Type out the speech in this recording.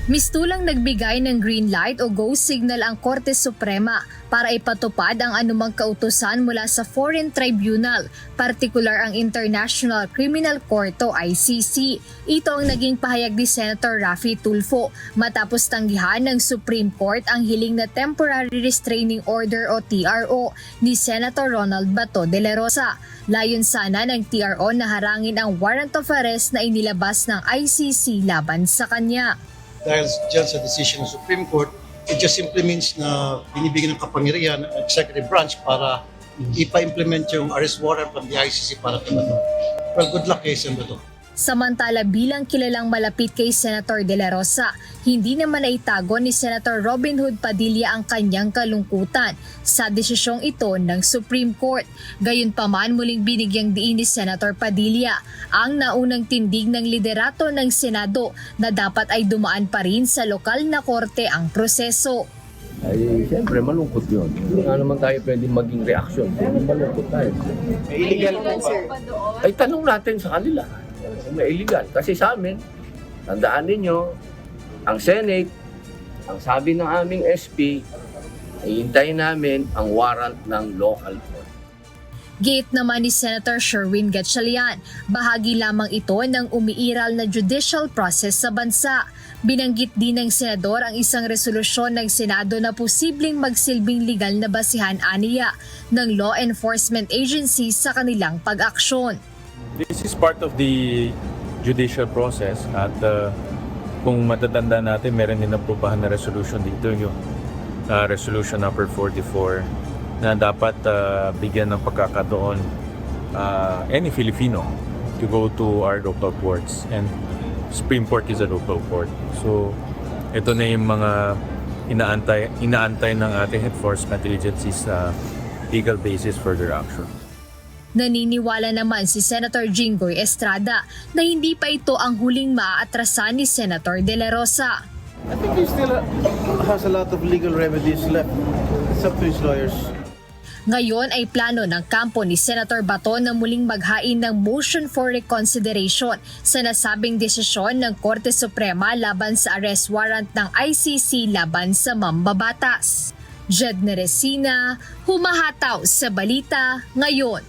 Mistulang nagbigay ng green light o go signal ang Korte Suprema para ipatupad ang anumang kautusan mula sa foreign tribunal, partikular ang International Criminal Court o ICC. Ito ang naging pahayag ni Senator Raffy Tulfo matapos tanggihan ng Supreme Court ang hiling na Temporary Restraining Order o TRO ni Senator Ronald Bato de la Rosa. Layon sana ng TRO na harangin ang warrant of arrest na inilabas ng ICC laban sa kanya. Dahil dyan sa decision ng Supreme Court, it just simply means na binibigyan ng kapangyarihan ng executive branch para ipa-implement yung arrest warrant from the ICC para kay Bato. Well, good luck kay Sen. Bato. Samantala bilang kilalang malapit kay Senator de la Rosa, hindi naman naitago ni Senator Robin Hood Padilla ang kanyang kalungkutan sa desisyong ito ng Supreme Court. Gayunpaman muling binigyang diin ni Senator Padilla ang naunang tindig ng liderato ng Senado na dapat ay dumaan pa rin sa lokal na korte ang proseso. Ay, siyempre, malungkot yun. Hindi nga naman tayo pwede maging reaksyon. Malungkot tayo. Illegal po ba? Ay, tanong natin sa kanila. May illegal. Kasi sa amin, tandaan ninyo, ang Senate, ang sabi ng aming SP, ay hintayin namin ang warrant ng local court. Giit naman ni Senator Sherwin Gatchalian, bahagi lamang ito ng umiiral na judicial process sa bansa. Binanggit din ng senador ang isang resolusyon ng Senado na posibleng magsilbing legal na basihan aniya ng law enforcement agencies sa kanilang pag-aksyon. This is part of the judicial process at kung matatanda natin, meron din napupahan na resolution dito, yung resolution number 44 na dapat bigyan ng pagkakataon any Filipino to go to our local courts, and Supreme Court is a local court. So ito na yung mga inaantay ng ating enforcement agencies sa legal basis for their action. Naniniwala naman si Senator Jinggoy Estrada na hindi pa ito ang huling maaatrasan ni Senator de la Rosa. I think he still has a lot of legal remedies left. It's up to his lawyers. Ngayon ay plano ng kampo ni Senator Bato na muling maghain ng motion for reconsideration sa nasabing desisyon ng Korte Suprema laban sa arrest warrant ng ICC laban sa mambabatas. Jed Neresina, humahataw sa balita ngayon.